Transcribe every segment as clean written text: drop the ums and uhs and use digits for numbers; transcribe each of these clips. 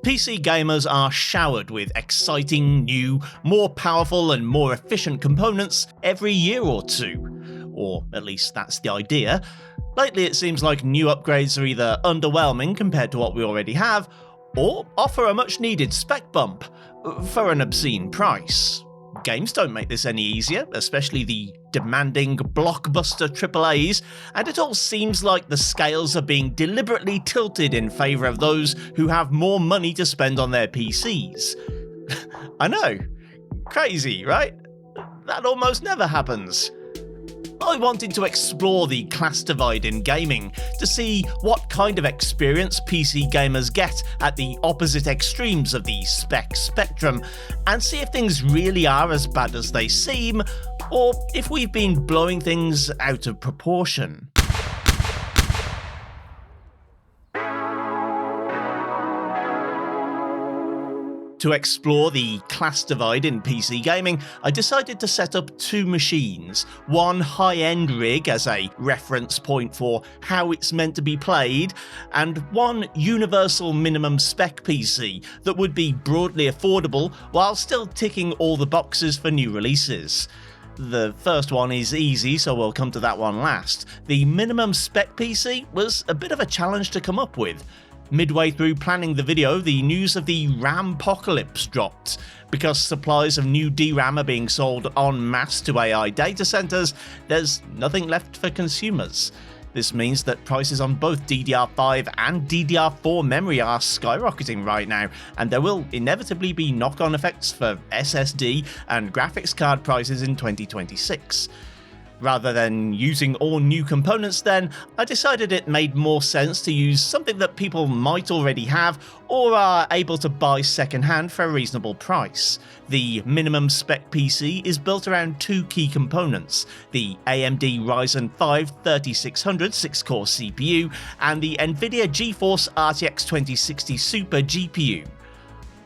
PC gamers are showered with exciting, new, more powerful and more efficient components every year or two. Or at least that's the idea. Lately it seems like new upgrades are either underwhelming compared to what we already have, or offer a much needed spec bump, for an obscene price. Games don't make this any easier, especially the demanding blockbuster AAAs, and it all seems like the scales are being deliberately tilted in favour of those who have more money to spend on their PCs. I know. Crazy, right? That almost never happens. I wanted to explore the class divide in gaming to see what kind of experience PC gamers get at the opposite extremes of the spec spectrum, and see if things really are as bad as they seem, or if we've been blowing things out of proportion. To explore the class divide in PC gaming, I decided to set up two machines, one high-end rig as a reference point for how it's meant to be played, and one universal minimum spec PC that would be broadly affordable while still ticking all the boxes for new releases. The first one is easy, so we'll come to that one last. The minimum spec PC was a bit of a challenge to come up with. Midway through planning the video, the news of the RAM-pocalypse dropped. Because supplies of new DRAM are being sold en masse to AI data centers, there's nothing left for consumers. This means that prices on both DDR5 and DDR4 memory are skyrocketing right now, and there will inevitably be knock-on effects for SSD and graphics card prices in 2026. Rather than using all new components then, I decided it made more sense to use something that people might already have or are able to buy secondhand for a reasonable price. The minimum spec PC is built around two key components, the AMD Ryzen 5 3600 6-core CPU and the Nvidia Geforce RTX 2060 Super GPU.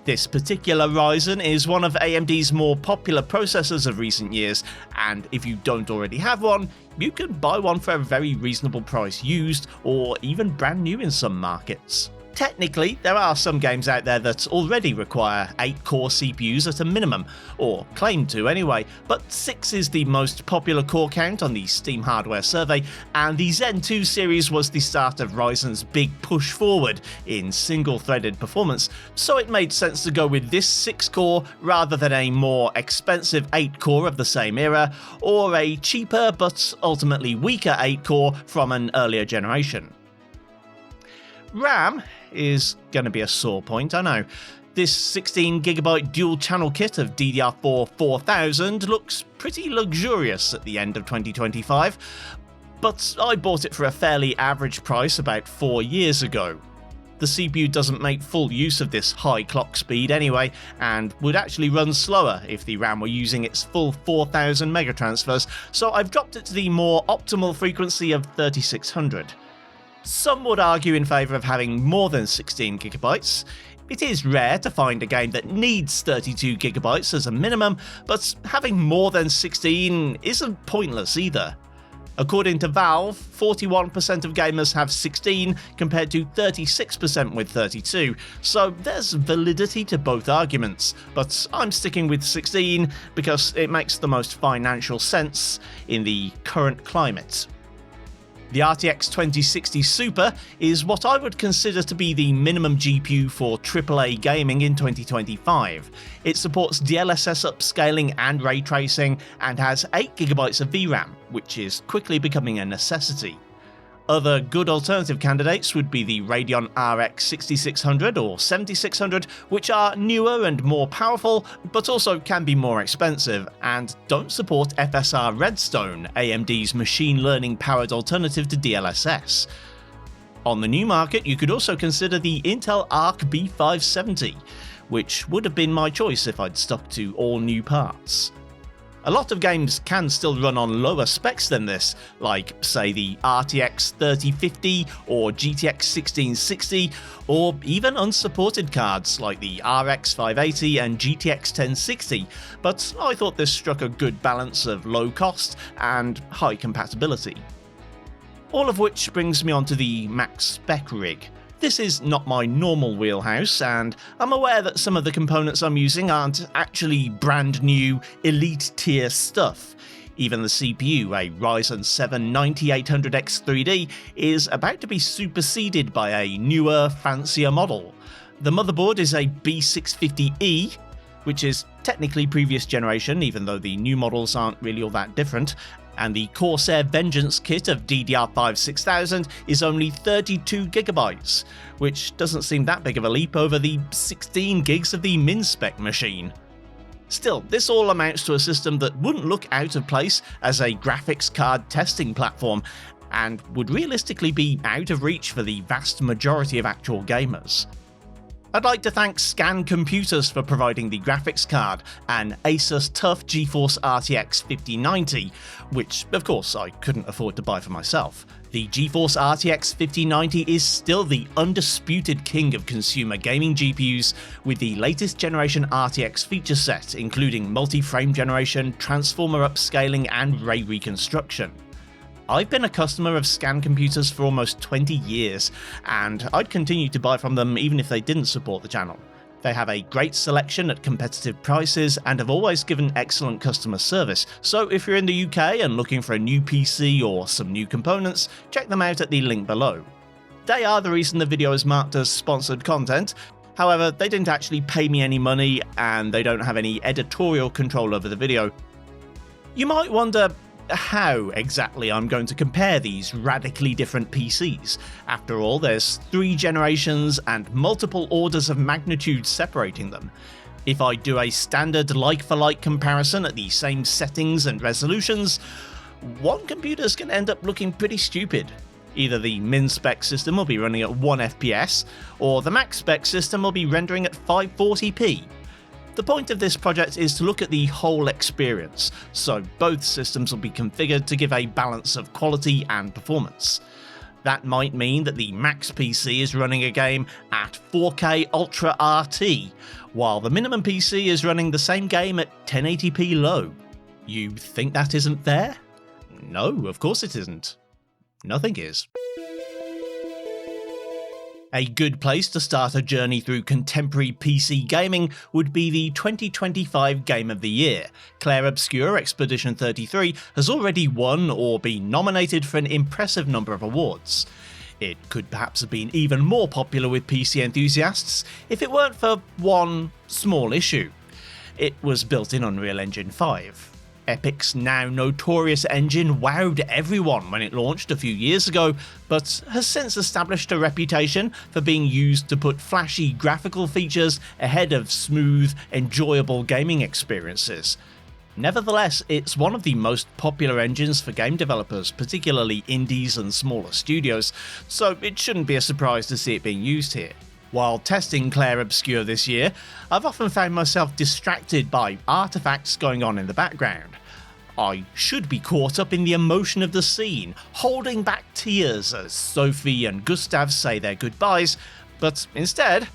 This particular Ryzen is one of AMD's more popular processors of recent years, and if you don't already have one, you can buy one for a very reasonable price used, or even brand new in some markets. Technically, there are some games out there that already require 8-core CPUs at a minimum, or claim to anyway, but 6 is the most popular core count on the Steam hardware survey, and the Zen 2 series was the start of Ryzen's big push forward in single-threaded performance, so it made sense to go with this 6-core rather than a more expensive 8-core of the same era, or a cheaper but ultimately weaker 8-core from an earlier generation. RAM is going to be a sore point, I know. This 16GB dual-channel kit of DDR4 4000 looks pretty luxurious at the end of 2025, but I bought it for a fairly average price about 4 years ago. The CPU doesn't make full use of this high clock speed anyway, and would actually run slower if the RAM were using its full 4000 megatransfers, so I've dropped it to the more optimal frequency of 3600. Some would argue in favour of having more than 16GB. It is rare to find a game that needs 32GB as a minimum, but having more than 16 isn't pointless either. According to Valve, 41% of gamers have 16 compared to 36% with 32, so there's validity to both arguments, but I'm sticking with 16 because it makes the most financial sense in the current climate. The RTX 2060 Super is what I would consider to be the minimum GPU for AAA gaming in 2025. It supports DLSS upscaling and ray tracing, and has 8GB of VRAM, which is quickly becoming a necessity. Other good alternative candidates would be the Radeon RX 6600 or 7600, which are newer and more powerful, but also can be more expensive, and don't support FSR Redstone, AMD's machine learning powered alternative to DLSS. On the new market, you could also consider the Intel Arc B570, which would have been my choice if I'd stuck to all new parts. A lot of games can still run on lower specs than this, like say the RTX 3050 or GTX 1660, or even unsupported cards like the RX 580 and GTX 1060, but I thought this struck a good balance of low cost and high compatibility. All of which brings me onto the max spec rig. This is not my normal wheelhouse, and I'm aware that some of the components I'm using aren't actually brand new, elite tier stuff. Even the CPU, a Ryzen 7 9800X3D, is about to be superseded by a newer, fancier model. The motherboard is a B650E, which is technically previous generation, even though the new models aren't really all that different, and the Corsair Vengeance kit of DDR5 6000 is only 32GB, which doesn't seem that big of a leap over the 16 gigs of the min-spec machine. Still, this all amounts to a system that wouldn't look out of place as a graphics card testing platform, and would realistically be out of reach for the vast majority of actual gamers. I'd like to thank Scan Computers for providing the graphics card, an Asus TUF Geforce RTX 5090, which of course I couldn't afford to buy for myself. The Geforce RTX 5090 is still the undisputed king of consumer gaming GPUs, with the latest generation RTX feature set including multi-frame generation, transformer upscaling and ray reconstruction. I've been a customer of Scan Computers for almost 20 years, and I'd continue to buy from them even if they didn't support the channel. They have a great selection at competitive prices and have always given excellent customer service, so if you're in the UK and looking for a new PC or some new components, check them out at the link below. They are the reason the video is marked as sponsored content. However, they didn't actually pay me any money and they don't have any editorial control over the video. You might wonder how exactly I'm going to compare these radically different PCs. After all, there's 3 generations and multiple orders of magnitude separating them. If I do a standard like-for-like comparison at the same settings and resolutions, one computer's going to end up looking pretty stupid. Either the min-spec system will be running at 1 FPS, or the max-spec system will be rendering at 540p. The point of this project is to look at the whole experience, so both systems will be configured to give a balance of quality and performance. That might mean that the Max PC is running a game at 4K Ultra RT, while the minimum PC is running the same game at 1080p low. You think that isn't fair? No, of course it isn't. Nothing is. A good place to start a journey through contemporary PC gaming would be the 2025 Game of the Year. Clair Obscur Expedition 33 has already won or been nominated for an impressive number of awards. It could perhaps have been even more popular with PC enthusiasts if it weren't for one small issue. It was built in Unreal Engine 5. Epic's now notorious engine wowed everyone when it launched a few years ago, but has since established a reputation for being used to put flashy graphical features ahead of smooth, enjoyable gaming experiences. Nevertheless, it's one of the most popular engines for game developers, particularly indies and smaller studios, so it shouldn't be a surprise to see it being used here. While testing Clair Obscur this year, I've often found myself distracted by artifacts going on in the background. I should be caught up in the emotion of the scene, holding back tears as Sophie and Gustav say their goodbyes, but instead,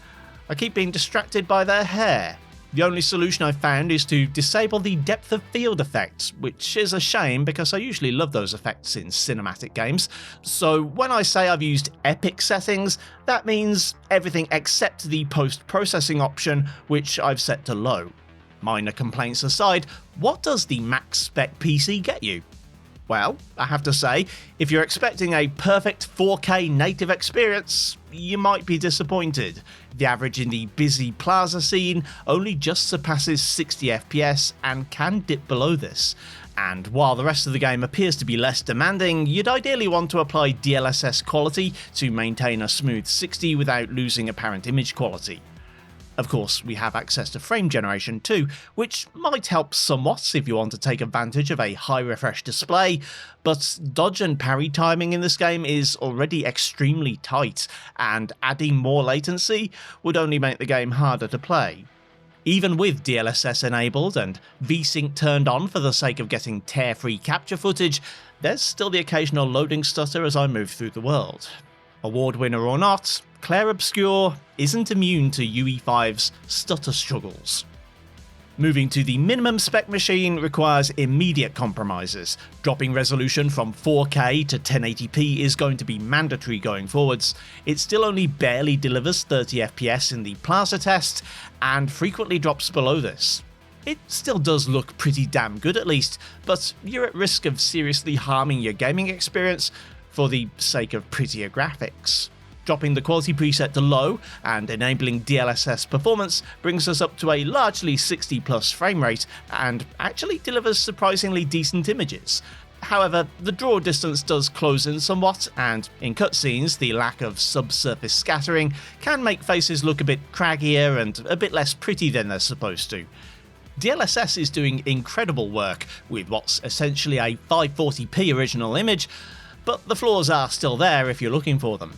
I keep being distracted by their hair. The only solution I've found is to disable the depth of field effects, which is a shame because I usually love those effects in cinematic games. So when I say I've used Epic settings, that means everything except the post-processing option, which I've set to low. Minor complaints aside, what does the max spec PC get you? Well, I have to say, if you're expecting a perfect 4K native experience, you might be disappointed. The average in the busy plaza scene only just surpasses 60 FPS and can dip below this. And while the rest of the game appears to be less demanding, you'd ideally want to apply DLSS quality to maintain a smooth 60 without losing apparent image quality. Of course, we have access to frame generation too, which might help somewhat if you want to take advantage of a high refresh display, but dodge and parry timing in this game is already extremely tight, and adding more latency would only make the game harder to play. Even with DLSS enabled and VSync turned on for the sake of getting tear-free capture footage, there's still the occasional loading stutter as I move through the world. Award winner or not, Clair Obscur isn't immune to UE5's stutter struggles. Moving to the minimum spec machine requires immediate compromises. Dropping resolution from 4K to 1080p is going to be mandatory going forwards. It still only barely delivers 30 FPS in the plaza test, and frequently drops below this. It still does look pretty damn good at least, but you're at risk of seriously harming your gaming experience for the sake of prettier graphics. Dropping the quality preset to low and enabling DLSS performance brings us up to a largely 60 plus frame rate and actually delivers surprisingly decent images. However, the draw distance does close in somewhat, and in cutscenes the lack of subsurface scattering can make faces look a bit craggier and a bit less pretty than they're supposed to. DLSS is doing incredible work with what's essentially a 540p original image, but the flaws are still there if you're looking for them.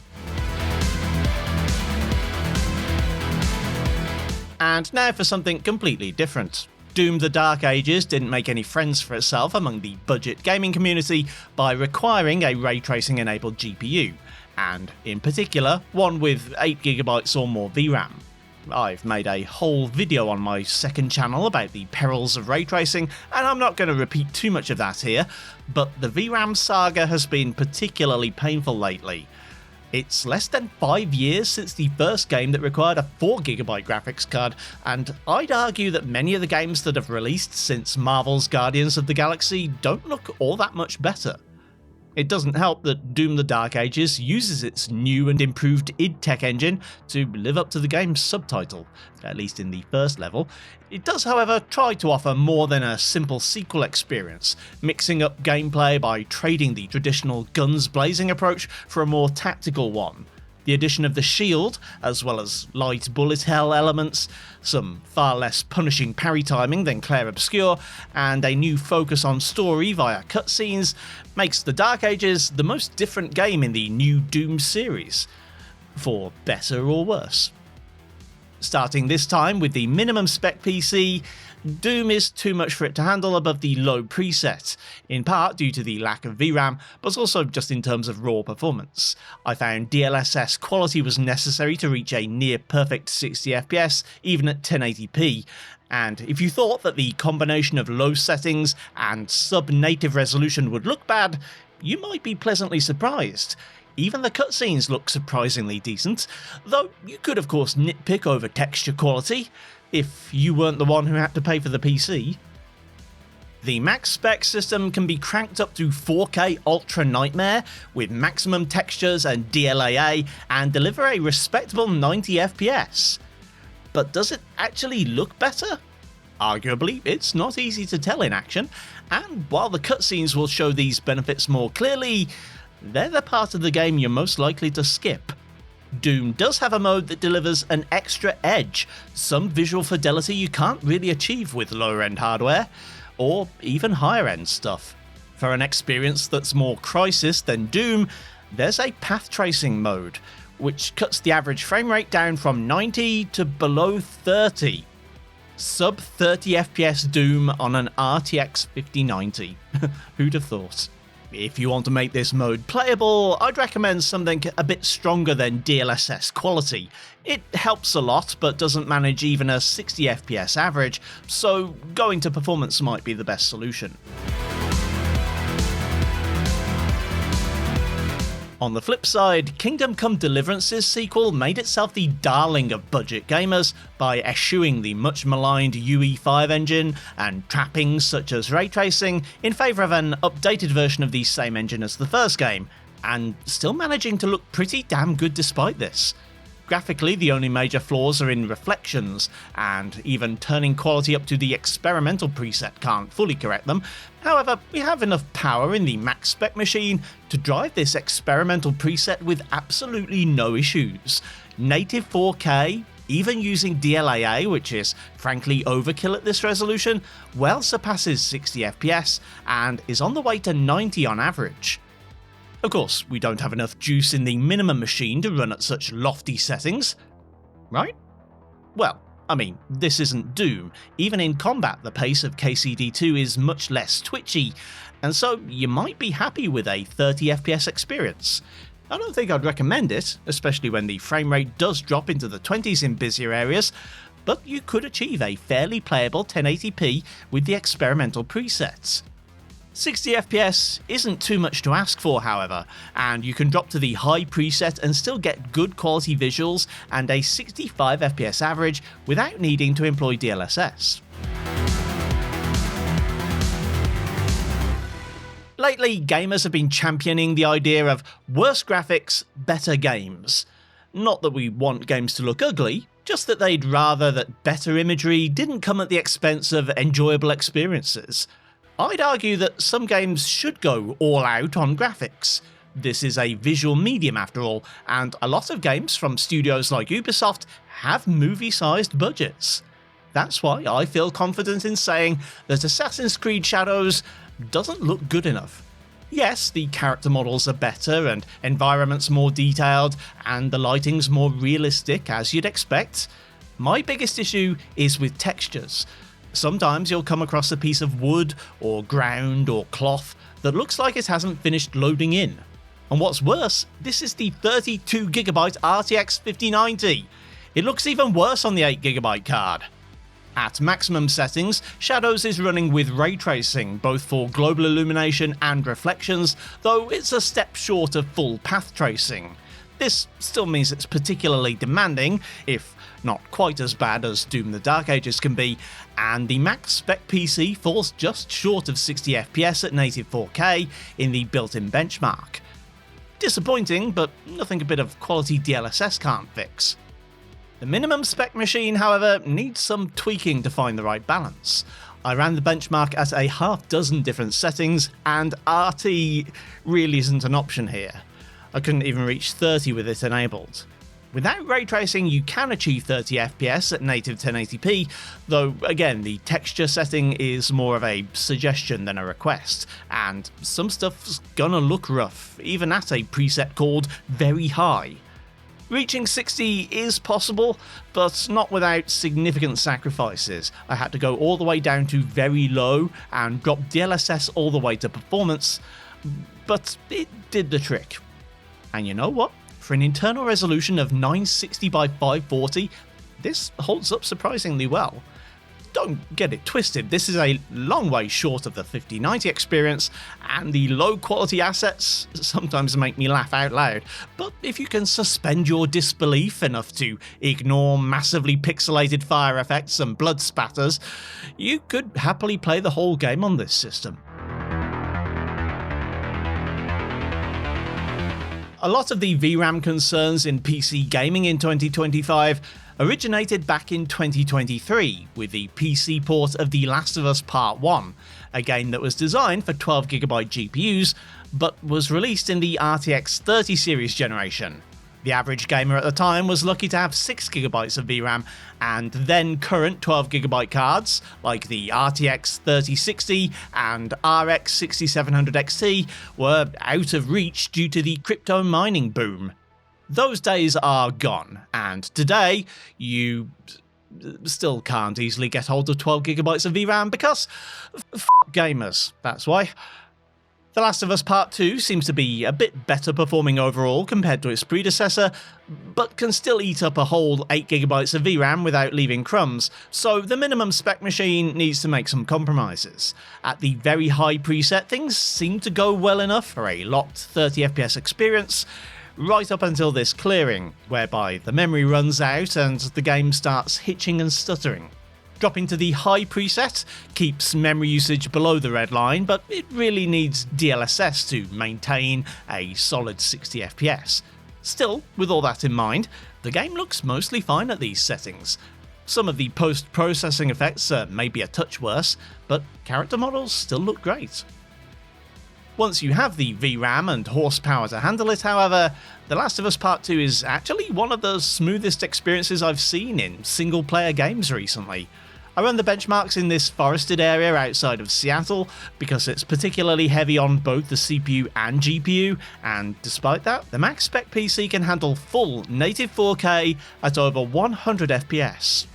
And now for something completely different. Doom: The Dark Ages didn't make any friends for itself among the budget gaming community by requiring a ray tracing enabled GPU, and in particular one with 8GB or more VRAM. I've made a whole video on my second channel about the perils of ray tracing, and I'm not going to repeat too much of that here, but the VRAM saga has been particularly painful lately. It's less than 5 years since the first game that required a 4GB graphics card, and I'd argue that many of the games that have released since Marvel's Guardians of the Galaxy don't look all that much better. It doesn't help that Doom: The Dark Ages uses its new and improved id Tech engine to live up to the game's subtitle, at least in the first level. It does, however, try to offer more than a simple sequel experience, mixing up gameplay by trading the traditional guns blazing approach for a more tactical one. The addition of the shield, as well as light bullet hell elements, some far less punishing parry timing than Clair Obscur, and a new focus on story via cutscenes, makes The Dark Ages the most different game in the new Doom series, for better or worse. Starting this time with the minimum spec PC, Doom is too much for it to handle above the low preset, in part due to the lack of VRAM, but also just in terms of raw performance. I found DLSS quality was necessary to reach a near perfect 60 FPS, even at 1080p, and if you thought that the combination of low settings and sub-native resolution would look bad, you might be pleasantly surprised. Even the cutscenes look surprisingly decent, though you could of course nitpick over texture quality, if you weren't the one who had to pay for the PC. The max spec system can be cranked up to 4K Ultra Nightmare with maximum textures and DLAA and deliver a respectable 90 FPS. But does it actually look better? Arguably, it's not easy to tell in action, and while the cutscenes will show these benefits more clearly, they're the part of the game you're most likely to skip. Doom does have a mode that delivers an extra edge, some visual fidelity you can't really achieve with lower end hardware, or even higher end stuff. For an experience that's more Crysis than Doom, there's a path tracing mode, which cuts the average frame rate down from 90 to below 30. Sub 30 FPS Doom on an RTX 5090. Who'd have thought? If you want to make this mode playable, I'd recommend something a bit stronger than DLSS quality. It helps a lot, but doesn't manage even a 60 FPS average, so going to performance might be the best solution. On the flip side, Kingdom Come Deliverance's sequel made itself the darling of budget gamers by eschewing the much maligned UE5 engine and trappings such as ray tracing in favour of an updated version of the same engine as the first game, and still managing to look pretty damn good despite this. Graphically, the only major flaws are in reflections, and even turning quality up to the experimental preset can't fully correct them. However, we have enough power in the max spec machine to drive this experimental preset with absolutely no issues. Native 4K, even using DLAA, which is frankly overkill at this resolution, well surpasses 60 FPS and is on the way to 90 on average. Of course, we don't have enough juice in the minimum machine to run at such lofty settings, right? Well, I mean, this isn't Doom. Even in combat, the pace of KCD2 is much less twitchy, and so you might be happy with a 30 FPS experience. I don't think I'd recommend it, especially when the frame rate does drop into the 20s in busier areas, but you could achieve a fairly playable 1080p with the experimental presets. 60 FPS isn't too much to ask for, however, and you can drop to the high preset and still get good quality visuals and a 65 FPS average without needing to employ DLSS. Lately, gamers have been championing the idea of worse graphics, better games. Not that we want games to look ugly, just that they'd rather that better imagery didn't come at the expense of enjoyable experiences. I'd argue that some games should go all out on graphics. This is a visual medium after all, and a lot of games from studios like Ubisoft have movie-sized budgets. That's why I feel confident in saying that Assassin's Creed Shadows doesn't look good enough. Yes, the character models are better and environments more detailed and the lighting's more realistic as you'd expect. My biggest issue is with textures. Sometimes you'll come across a piece of wood or ground or cloth that looks like it hasn't finished loading in. And what's worse, this is the 32GB RTX 5090. It looks even worse on the 8GB card. At maximum settings, Shadows is running with ray tracing, both for global illumination and reflections, though it's a step short of full path tracing. This still means it's particularly demanding, if not quite as bad as Doom the Dark Ages can be, and the max spec PC falls just short of 60 FPS at native 4K in the built-in benchmark. Disappointing, but nothing a bit of quality DLSS can't fix. The minimum spec machine, however, needs some tweaking to find the right balance. I ran the benchmark at a half dozen different settings, and RT really isn't an option here. I couldn't even reach 30 with it enabled. Without ray tracing, you can achieve 30 FPS at native 1080p, though again, the texture setting is more of a suggestion than a request, and some stuff's gonna look rough, even at a preset called Very High. Reaching 60 is possible, but not without significant sacrifices. I had to go all the way down to very low and drop DLSS all the way to performance, but it did the trick. And you know what? For an internal resolution of 960 by 540, this holds up surprisingly well. Don't get it twisted, this is a long way short of the 5090 experience, and the low quality assets sometimes make me laugh out loud, but if you can suspend your disbelief enough to ignore massively pixelated fire effects and blood spatters, you could happily play the whole game on this system. A lot of the VRAM concerns in PC gaming in 2025 originated back in 2023 with the PC port of The Last of Us Part 1, a game that was designed for 12GB GPUs but was released in the RTX 30 series generation. The average gamer at the time was lucky to have 6GB of VRAM, and then current 12GB cards, like the RTX 3060 and RX 6700 XT, were out of reach due to the crypto mining boom. Those days are gone, and today you still can't easily get hold of 12GB of VRAM because gamers, that's why. The Last of Us Part 2 seems to be a bit better performing overall compared to its predecessor, but can still eat up a whole 8GB of VRAM without leaving crumbs, so the minimum spec machine needs to make some compromises. At the very high preset, things seem to go well enough for a locked 30fps experience, right up until this clearing, whereby the memory runs out and the game starts hitching and stuttering. Dropping to the high preset keeps memory usage below the red line, but it really needs DLSS to maintain a solid 60 FPS. Still, with all that in mind, the game looks mostly fine at these settings. Some of the post-processing effects are maybe a touch worse, but character models still look great. Once you have the VRAM and horsepower to handle it, however, The Last of Us Part 2 is actually one of the smoothest experiences I've seen in single-player games recently. I run the benchmarks in this forested area outside of Seattle because it's particularly heavy on both the CPU and GPU, and despite that, the max spec PC can handle full native 4K at over 100 FPS.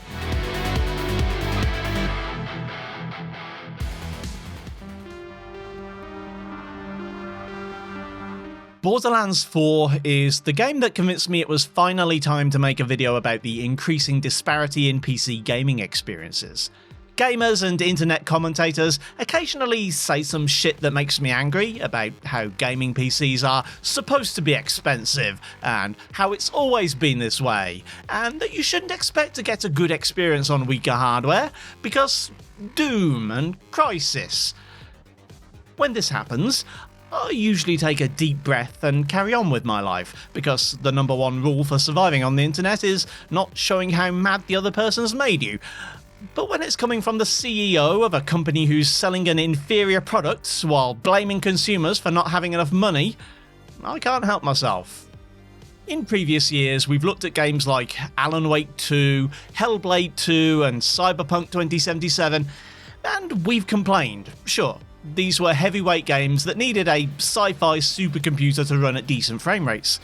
Borderlands 4 is the game that convinced me it was finally time to make a video about the increasing disparity in PC gaming experiences. Gamers and internet commentators occasionally say some shit that makes me angry about how gaming PCs are supposed to be expensive and how it's always been this way, and that you shouldn't expect to get a good experience on weaker hardware because Doom and Crysis. When this happens, I usually take a deep breath and carry on with my life, because the number one rule for surviving on the internet is not showing how mad the other person's made you. But when it's coming from the CEO of a company who's selling an inferior product while blaming consumers for not having enough money, I can't help myself. In previous years, we've looked at games like Alan Wake 2, Hellblade 2 and Cyberpunk 2077, and we've complained, sure. These were heavyweight games that needed a sci-fi supercomputer to run at decent frame rates.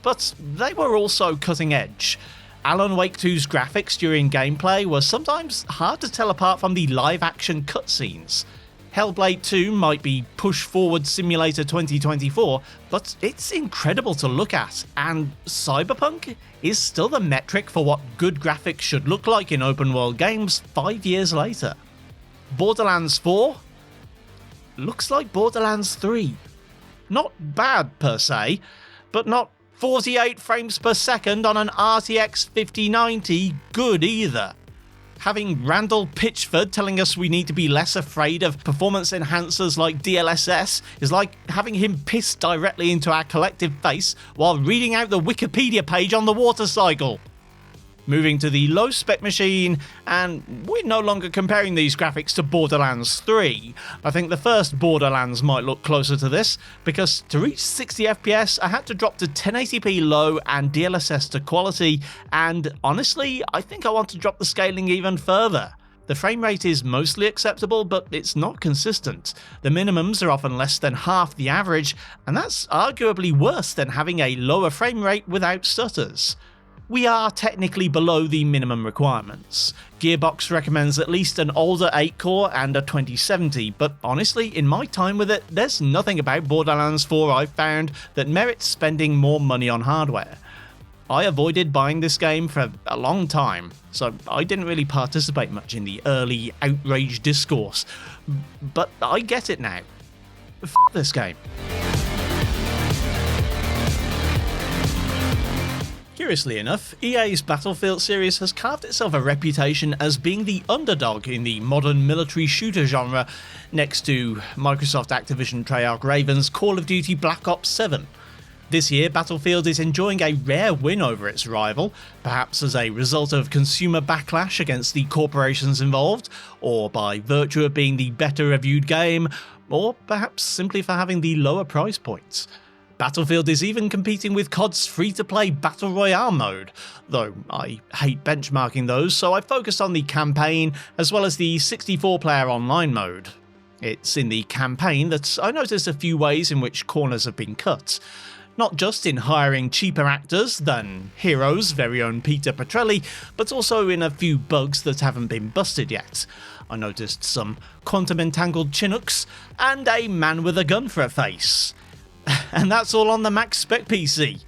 But they were also cutting edge. Alan Wake 2's graphics during gameplay were sometimes hard to tell apart from the live-action cutscenes. Hellblade 2 might be Push Forward Simulator 2024, but it's incredible to look at, and Cyberpunk is still the metric for what good graphics should look like in open-world games 5 years later. Borderlands 4 looks like Borderlands 3. Not bad per se, but not 48 frames per second on an RTX 5090 good either. Having Randall Pitchford telling us we need to be less afraid of performance enhancers like DLSS is like having him piss directly into our collective face while reading out the Wikipedia page on the water cycle. Moving to the low-spec machine, and we're no longer comparing these graphics to Borderlands 3. I think the first Borderlands might look closer to this, because to reach 60 FPS I had to drop to 1080p low and DLSS to quality, and honestly, I think I want to drop the scaling even further. The frame rate is mostly acceptable, but it's not consistent. The minimums are often less than half the average, and that's arguably worse than having a lower frame rate without stutters. We are technically below the minimum requirements. Gearbox recommends at least an older 8-core and a 2070, but honestly, in my time with it, there's nothing about Borderlands 4 I've found that merits spending more money on hardware. I avoided buying this game for a long time, so I didn't really participate much in the early outrage discourse. But I get it now. F*** this game. Curiously enough, EA's Battlefield series has carved itself a reputation as being the underdog in the modern military shooter genre, next to Microsoft Activision Treyarch Raven's Call of Duty Black Ops 7. This year, Battlefield is enjoying a rare win over its rival, perhaps as a result of consumer backlash against the corporations involved, or by virtue of being the better reviewed game, or perhaps simply for having the lower price points. Battlefield is even competing with COD's free-to-play Battle Royale mode, though I hate benchmarking those, so I focused on the campaign as well as the 64-player online mode. It's in the campaign that I noticed a few ways in which corners have been cut. Not just in hiring cheaper actors than Hero's very own Peter Petrelli, but also in a few bugs that haven't been busted yet. I noticed some quantum entangled Chinooks, and a man with a gun for a face. And that's all on the max spec PC.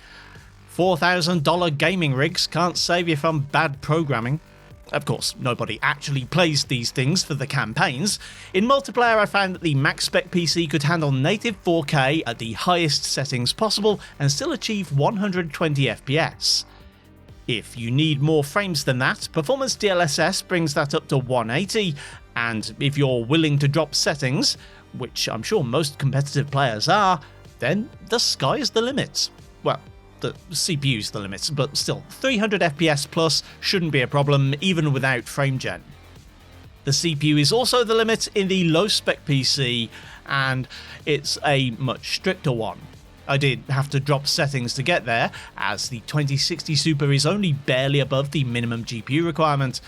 $4,000 gaming rigs can't save you from bad programming. Of course, nobody actually plays these things for the campaigns. In multiplayer, I found that the max spec PC could handle native 4K at the highest settings possible and still achieve 120 FPS. If you need more frames than that, Performance DLSS brings that up to 180, and if you're willing to drop settings, which I'm sure most competitive players are, then the sky is the limit. Well, the CPU's the limit, but still, 300 FPS plus shouldn't be a problem even without frame gen. The CPU is also the limit in the low-spec PC, and it's a much stricter one. I did have to drop settings to get there, as the 2060 Super is only barely above the minimum GPU requirement,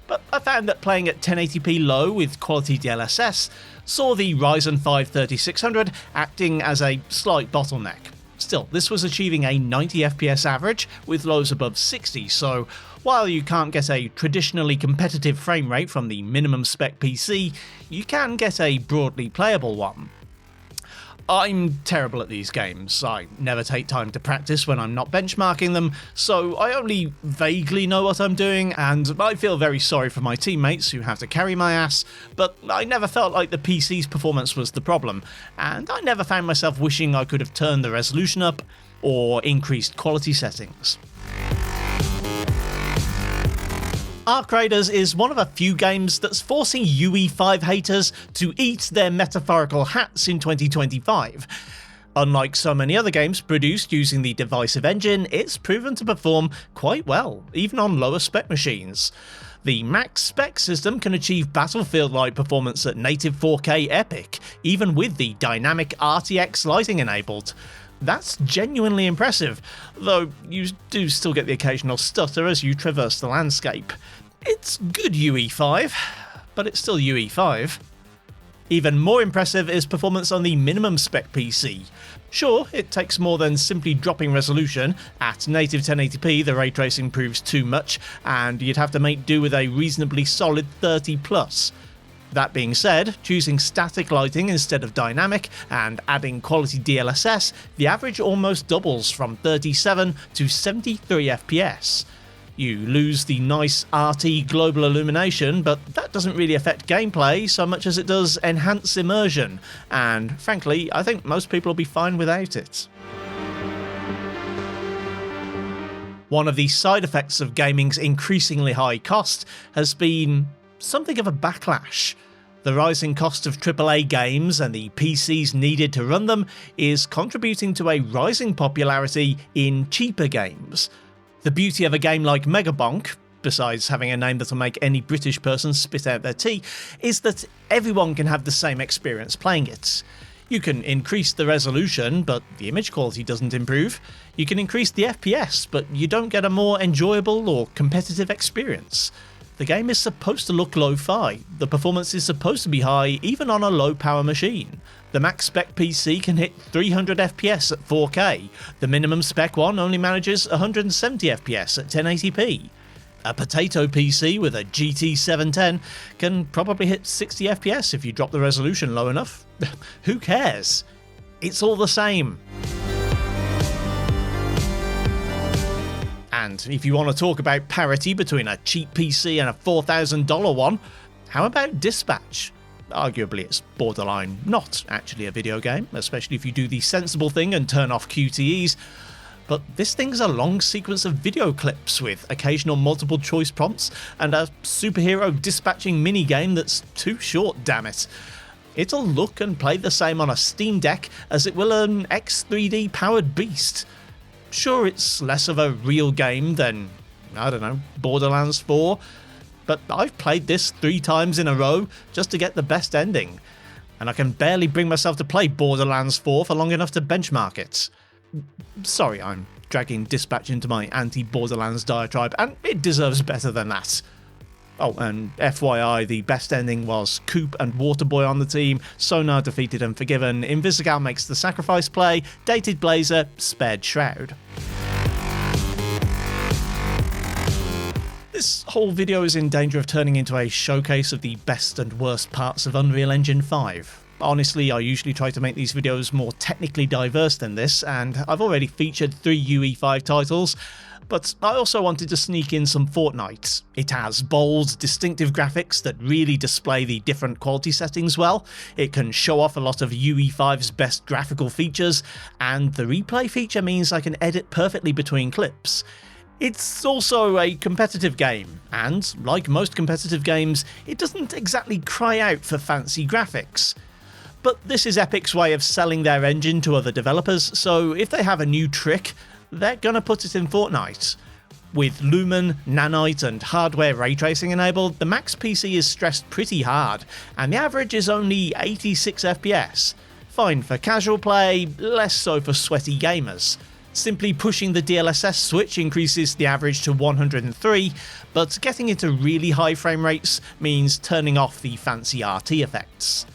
but I found that playing at 1080p low with quality DLSS saw the Ryzen 5 3600 acting as a slight bottleneck. Still, this was achieving a 90 FPS average with lows above 60, so while you can't get a traditionally competitive frame rate from the minimum spec PC, you can get a broadly playable one. I'm terrible at these games. I never take time to practice when I'm not benchmarking them, so I only vaguely know what I'm doing, and I feel very sorry for my teammates who have to carry my ass, but I never felt like the PC's performance was the problem, and I never found myself wishing I could have turned the resolution up or increased quality settings. Arc Raiders is one of a few games that's forcing UE5 haters to eat their metaphorical hats in 2025. Unlike so many other games produced using the divisive engine, it's proven to perform quite well, even on lower spec machines. The max spec system can achieve Battlefield-like performance at native 4K epic, even with the dynamic RTX lighting enabled. That's genuinely impressive, though you do still get the occasional stutter as you traverse the landscape. It's good UE5, but it's still UE5. Even more impressive is performance on the minimum spec PC. Sure, it takes more than simply dropping resolution. At native 1080p, the ray tracing proves too much, and you'd have to make do with a reasonably solid 30+. That being said, choosing static lighting instead of dynamic and adding quality DLSS, the average almost doubles from 37 to 73 FPS. You lose the nice RT global illumination, but that doesn't really affect gameplay so much as it does enhance immersion, and frankly, I think most people will be fine without it. One of the side effects of gaming's increasingly high cost has been something of a backlash. The rising cost of AAA games and the PCs needed to run them is contributing to a rising popularity in cheaper games. The beauty of a game like Megabonk, besides having a name that'll make any British person spit out their tea, is that everyone can have the same experience playing it. You can increase the resolution, but the image quality doesn't improve. You can increase the FPS, but you don't get a more enjoyable or competitive experience. The game is supposed to look lo-fi, the performance is supposed to be high even on a low power machine. The max spec PC can hit 300 FPS at 4K, the minimum spec one only manages 170 FPS at 1080p. A potato PC with a GT 710 can probably hit 60 FPS if you drop the resolution low enough. Who cares? It's all the same. And if you want to talk about parity between a cheap PC and a $4,000 one, how about Dispatch? Arguably it's borderline not actually a video game, especially if you do the sensible thing and turn off QTEs, but this thing's a long sequence of video clips with occasional multiple choice prompts and a superhero dispatching minigame that's too short, damn it. It'll look and play the same on a Steam Deck as it will an X3D powered beast. Sure, it's less of a real game than, I don't know, Borderlands 4, but I've played this 3 times in a row just to get the best ending, and I can barely bring myself to play Borderlands 4 for long enough to benchmark it. Sorry, I'm dragging Dispatch into my anti-Borderlands diatribe, and it deserves better than that. Oh, and FYI, the best ending was Coop and Waterboy on the team, Sonar defeated and forgiven, Invisigal makes the sacrifice play, Dated Blazer, spared Shroud. This whole video is in danger of turning into a showcase of the best and worst parts of Unreal Engine 5. Honestly, I usually try to make these videos more technically diverse than this, and I've already featured 3 UE5 titles, but I also wanted to sneak in some Fortnite. It has bold, distinctive graphics that really display the different quality settings well, it can show off a lot of UE5's best graphical features, and the replay feature means I can edit perfectly between clips. It's also a competitive game, and like most competitive games, it doesn't exactly cry out for fancy graphics. But this is Epic's way of selling their engine to other developers, so if they have a new trick, they're gonna put it in Fortnite. With Lumen, Nanite and hardware ray tracing enabled, the max PC is stressed pretty hard, and the average is only 86 FPS. Fine for casual play, less so for sweaty gamers. Simply pushing the DLSS switch increases the average to 103, but getting into really high frame rates means turning off the fancy RT effects.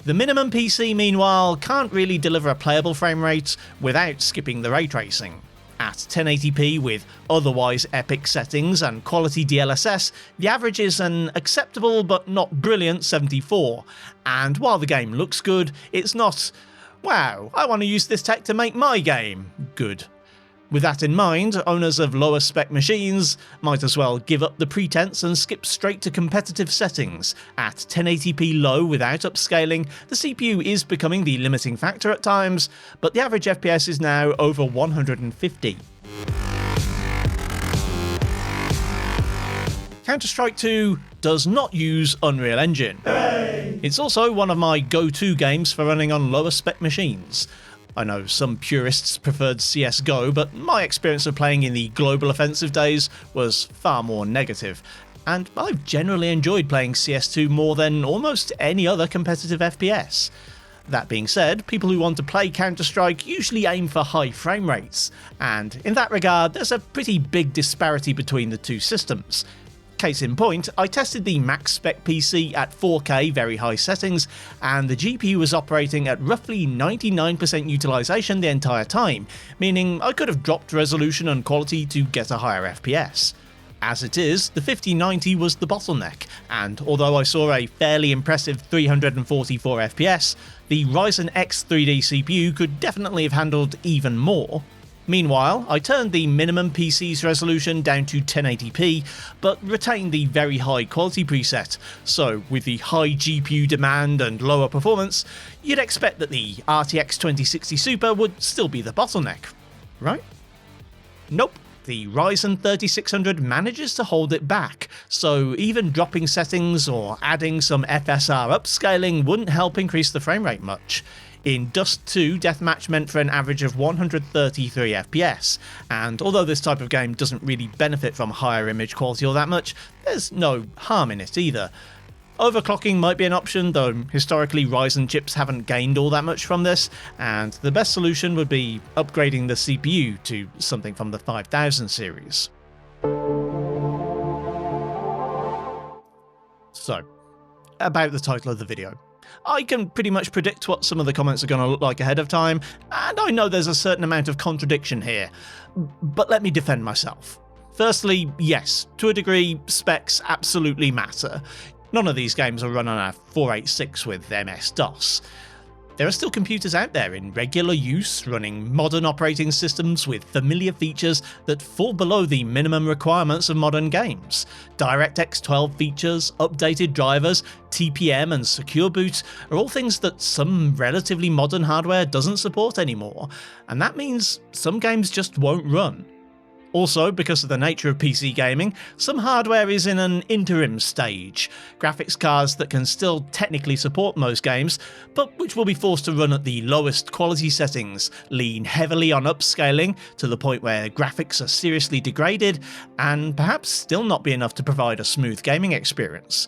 The minimum PC, meanwhile, can't really deliver a playable frame rate without skipping the ray tracing. At 1080p with otherwise epic settings and quality DLSS, the average is an acceptable but not brilliant 74, and while the game looks good, it's not, Wow, I want to use this tech to make my game. Good. With that in mind, owners of lower spec machines might as well give up the pretense and skip straight to competitive settings. At 1080p low without upscaling, the CPU is becoming the limiting factor at times, but the average FPS is now over 150. Counter-Strike 2 does not use Unreal Engine. Hooray! It's also one of my go-to games for running on lower spec machines. I know some purists preferred CSGO, but my experience of playing in the global offensive days was far more negative, and I've generally enjoyed playing CS2 more than almost any other competitive FPS. That being said, people who want to play Counter-Strike usually aim for high frame rates, and in that regard there's a pretty big disparity between the two systems. Case in point, I tested the max spec PC at 4K very high settings, and the GPU was operating at roughly 99% utilization the entire time, meaning I could have dropped resolution and quality to get a higher FPS. As it is, the 5090 was the bottleneck, and although I saw a fairly impressive 344 FPS, the Ryzen X 3D CPU could definitely have handled even more. Meanwhile, I turned the minimum PC's resolution down to 1080p, but retained the very high quality preset, so with the high GPU demand and lower performance, you'd expect that the RTX 2060 Super would still be the bottleneck, right? Nope. The Ryzen 3600 manages to hold it back, so even dropping settings or adding some FSR upscaling wouldn't help increase the frame rate much. In Dust 2, deathmatch meant for an average of 133 FPS, and although this type of game doesn't really benefit from higher image quality all that much, there's no harm in it either. Overclocking might be an option, though historically Ryzen chips haven't gained all that much from this, and the best solution would be upgrading the CPU to something from the 5000 series. So, about the title of the video. I can pretty much predict what some of the comments are going to look like ahead of time, and I know there's a certain amount of contradiction here, but let me defend myself. Firstly, yes, to a degree, specs absolutely matter. None of these games will run on a 486 with MS-DOS. There are still computers out there in regular use running modern operating systems with familiar features that fall below the minimum requirements of modern games. DirectX 12 features, updated drivers, TPM and secure boot are all things that some relatively modern hardware doesn't support anymore, and that means some games just won't run. Also, because of the nature of PC gaming, some hardware is in an interim stage. Graphics cards that can still technically support most games, but which will be forced to run at the lowest quality settings, lean heavily on upscaling to the point where graphics are seriously degraded, and perhaps still not be enough to provide a smooth gaming experience.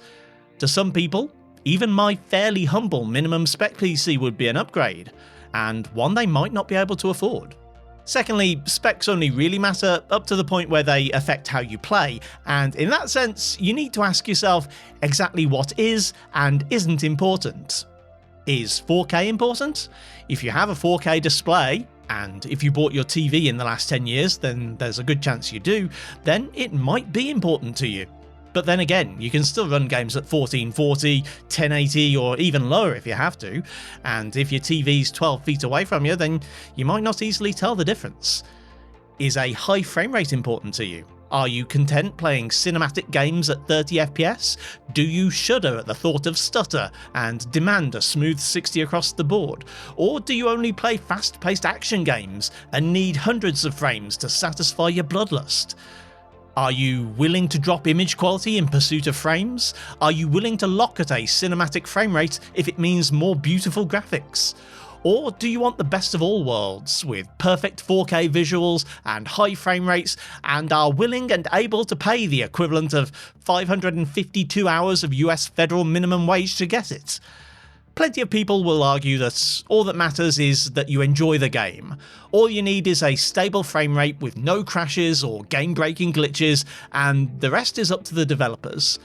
To some people, even my fairly humble minimum spec PC would be an upgrade, and one they might not be able to afford. Secondly, specs only really matter up to the point where they affect how you play, and in that sense, you need to ask yourself exactly what is and isn't important. Is 4K important? If you have a 4K display, and if you bought your TV in the last 10 years, then there's a good chance you do, then it might be important to you. But then again, you can still run games at 1440, 1080 or even lower if you have to, and if your TV's 12 feet away from you, then you might not easily tell the difference. Is a high frame rate important to you? Are you content playing cinematic games at 30 FPS? Do you shudder at the thought of stutter and demand a smooth 60 across the board? Or do you only play fast-paced action games and need hundreds of frames to satisfy your bloodlust? Are you willing to drop image quality in pursuit of frames? Are you willing to lock at a cinematic frame rate if it means more beautiful graphics? Or do you want the best of all worlds, with perfect 4K visuals and high frame rates, and are willing and able to pay the equivalent of 552 hours of US federal minimum wage to get it? Plenty of people will argue that all that matters is that you enjoy the game. All you need is a stable frame rate with no crashes or game-breaking glitches, and the rest is up to the developers.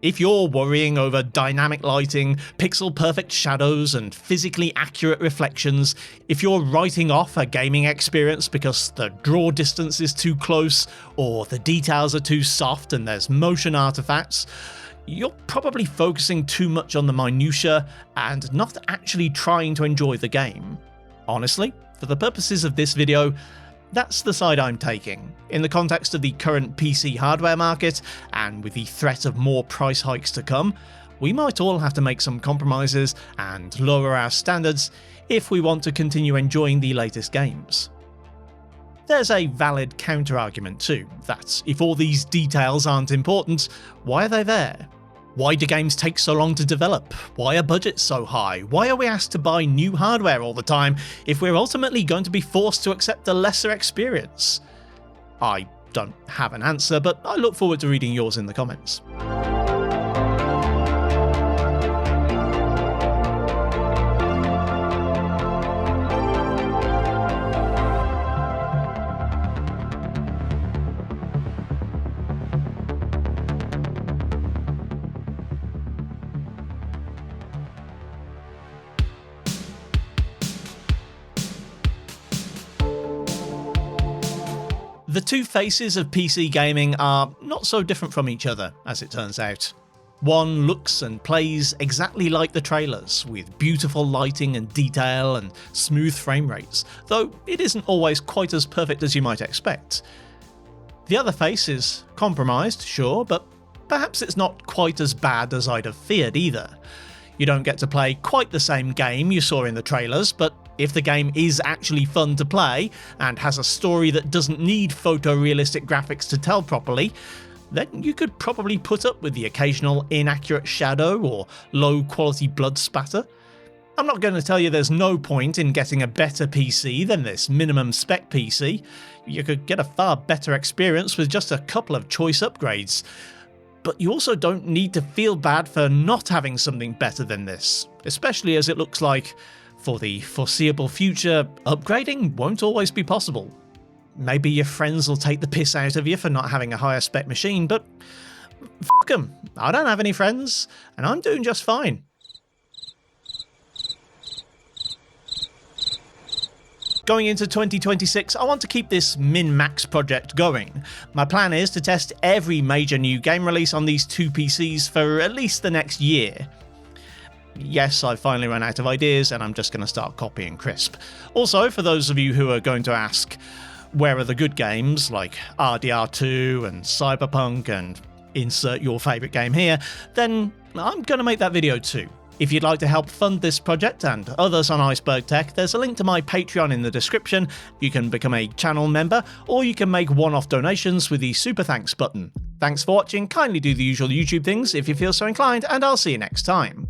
If you're worrying over dynamic lighting, pixel-perfect shadows, and physically accurate reflections, if you're writing off a gaming experience because the draw distance is too close, or the details are too soft and there's motion artifacts, you're probably focusing too much on the minutiae and not actually trying to enjoy the game. Honestly, for the purposes of this video, that's the side I'm taking. In the context of the current PC hardware market, and with the threat of more price hikes to come, we might all have to make some compromises and lower our standards if we want to continue enjoying the latest games. There's a valid counter-argument too, that if all these details aren't important, why are they there? Why do games take so long to develop? Why are budgets so high? Why are we asked to buy new hardware all the time if we're ultimately going to be forced to accept a lesser experience? I don't have an answer, but I look forward to reading yours in the comments. The two faces of PC gaming are not so different from each other, as it turns out. One looks and plays exactly like the trailers, with beautiful lighting and detail and smooth frame rates, though it isn't always quite as perfect as you might expect. The other face is compromised, sure, but perhaps it's not quite as bad as I'd have feared either. You don't get to play quite the same game you saw in the trailers, but if the game is actually fun to play, and has a story that doesn't need photorealistic graphics to tell properly, then you could probably put up with the occasional inaccurate shadow or low quality blood spatter. I'm not going to tell you there's no point in getting a better PC than this minimum spec PC. You could get a far better experience with just a couple of choice upgrades. But you also don't need to feel bad for not having something better than this, especially as it looks like, for the foreseeable future, upgrading won't always be possible. Maybe your friends will take the piss out of you for not having a higher spec machine, but fuck them. I don't have any friends, and I'm doing just fine. Going into 2026, I want to keep this min-max project going. My plan is to test every major new game release on these two PCs for at least the next year. Yes, I've finally run out of ideas and I'm just going to start copying Crisp. Also, for those of you who are going to ask, where are the good games like RDR2 and Cyberpunk and insert your favourite game here, then I'm going to make that video too. If you'd like to help fund this project and others on Iceberg Tech, there's a link to my Patreon in the description. You can become a channel member, or you can make one-off donations with the Super Thanks button. Thanks for watching, kindly do the usual YouTube things if you feel so inclined, and I'll see you next time.